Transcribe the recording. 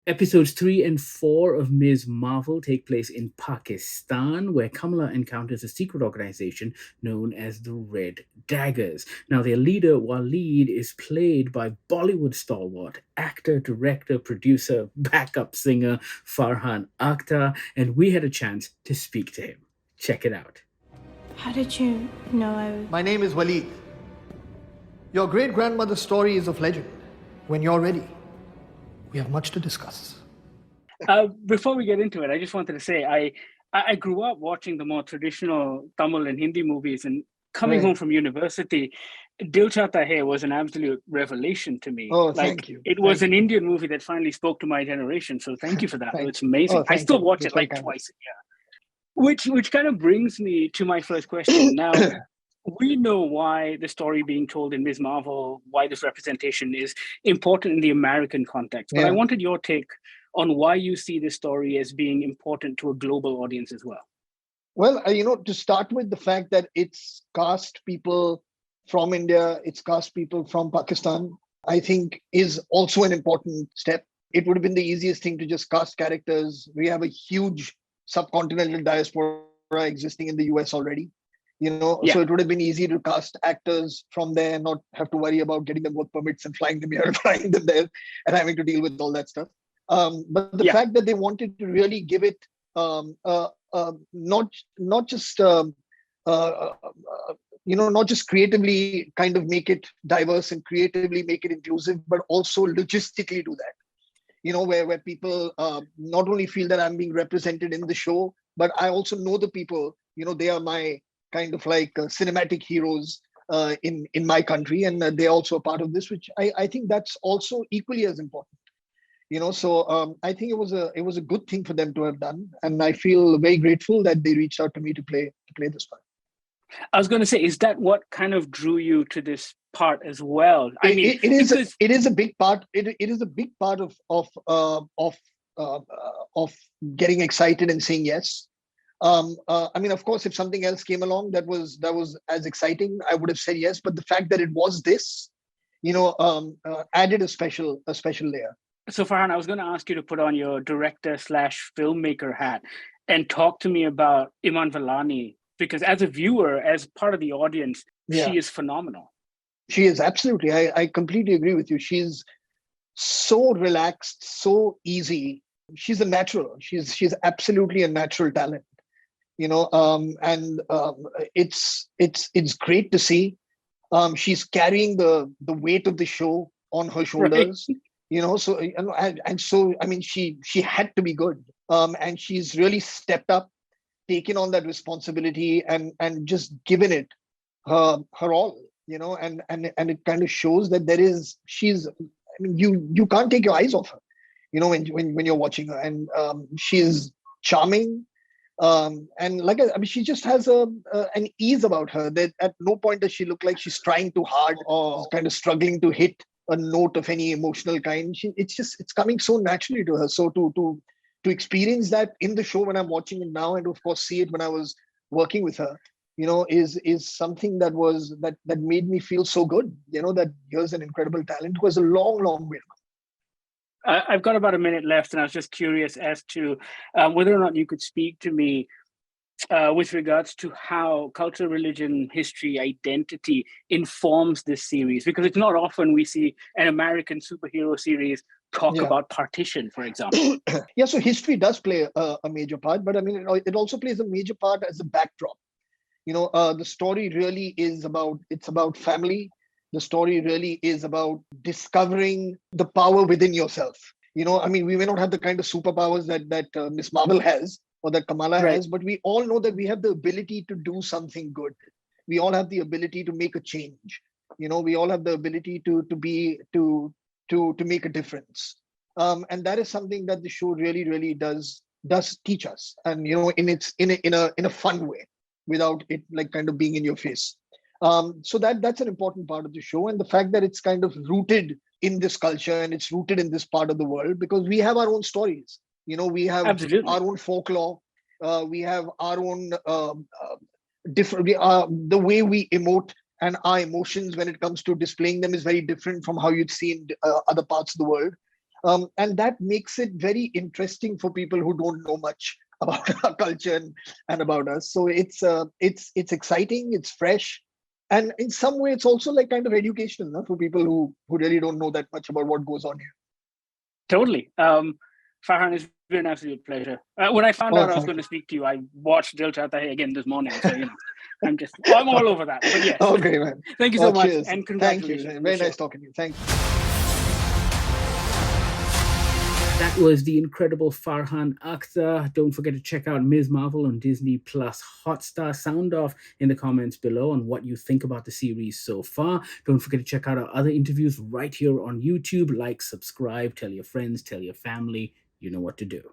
Episodes 3 and 4 of Ms. Marvel take place in Pakistan, where Kamala encounters a secret organization known as the Red Daggers. Now, their leader, Waleed, is played by Bollywood stalwart, actor, director, producer, backup singer Farhan Akhtar, and we had a chance to speak to him. Check it out. How did you know I was... My name is Waleed. Your great grandmother's story is of legend. When you're ready, we have much to discuss. Before we get into it, I just wanted to say I grew up watching the more traditional Tamil and Hindi movies, and coming home from university, Dil Chahta Hai was an absolute revelation to me. Oh, thank you. It was an Indian movie that finally spoke to my generation. So thank you for that. It's amazing. Oh, I still you. watch it like twice a year. Which kind of brings me to my first question. Now, we know why the story being told in Ms. Marvel, why this representation is important in the American context. But I wanted your take on why you see this story as being important to a global audience as well. Well, to start with, the fact that it's cast people from India, it's cast people from Pakistan, I think is also an important step. It would have been the easiest thing to just cast characters. We have a huge subcontinental diaspora existing in the US already. So it would have been easy to cast actors from there, not have to worry about getting them work permits and flying them here and flying them there and having to deal with all that stuff. But the fact that they wanted to really give it not just not just creatively kind of make it diverse and creatively make it inclusive, but also logistically do that. Where people not only feel that I'm being represented in the show, but I also know the people. They are my kind of like cinematic heroes in my country, and they're also a part of this, which I think that's also equally as important. So I think it was a good thing for them to have done, and I feel very grateful that they reached out to me to play this part. I was going to say, is that what kind of drew you to this part as well? I mean, it is a big part. It is a big part of getting excited and saying yes. I mean, of course, if something else came along that was as exciting, I would have said yes. But the fact that it was this, added a special layer. So Farhan, I was going to ask you to put on your director/filmmaker hat and talk to me about Iman Vellani, because as a viewer, as part of the audience, she is phenomenal. She is, absolutely. I completely agree with you. She's so relaxed, so easy. She's a natural. She's absolutely a natural talent. It's great to see. She's carrying the weight of the show on her shoulders. Right. So I mean, she had to be good. And she's really stepped up, taken on that responsibility, and just given it her all. And it kind of shows that she's. I mean, you can't take your eyes off her. When you're watching her, and she's charming. And she just has an ease about her that at no point does she look like she's trying too hard or kind of struggling to hit a note of any emotional kind. It's coming so naturally to her. So to experience that in the show when I'm watching it now, and of course see it when I was working with her, is something that made me feel so good. That here's an incredible talent who has a long way to go. I've got about a minute left, and I was just curious as to whether or not you could speak to me with regards to how culture, religion, history, identity informs this series, because it's not often we see an American superhero series talk about partition, for example. So history does play a major part, but I mean, it also plays a major part as a backdrop. The story really is about family. The story really is about discovering the power within yourself. I mean, we may not have the kind of superpowers that Miss Marvel has or that Kamala has, but we all know that we have the ability to do something good. We all have the ability to make a change. We all have the ability to make a difference. And that is something that the show really does teach us. And, in a fun way, without it like kind of being in your face. So that's an important part of the show, and the fact that it's kind of rooted in this culture and it's rooted in this part of the world, because we have our own stories. We have our own folklore. We have our own different. The way we emote and our emotions when it comes to displaying them is very different from how you'd see in other parts of the world. And that makes it very interesting for people who don't know much about our culture and about us. So it's exciting, it's fresh, and in some way it's also like kind of educational, no? For people who really don't know that much about what goes on here. Totally. Farhan, it's been an absolute pleasure. When I found out I was going to speak to you, I watched Dil Chahta Hai again this morning. So, I'm all over that. But yes. Okay, man. Thank you so much. Cheers. And congratulations. Thank you. Very nice talking to you. Thank you. That was the incredible Farhan Akhtar. Don't forget to check out Ms. Marvel on Disney Plus Hotstar. Sound off in the comments below on what you think about the series so far. Don't forget to check out our other interviews right here on YouTube. Like, subscribe, tell your friends, tell your family. You know what to do.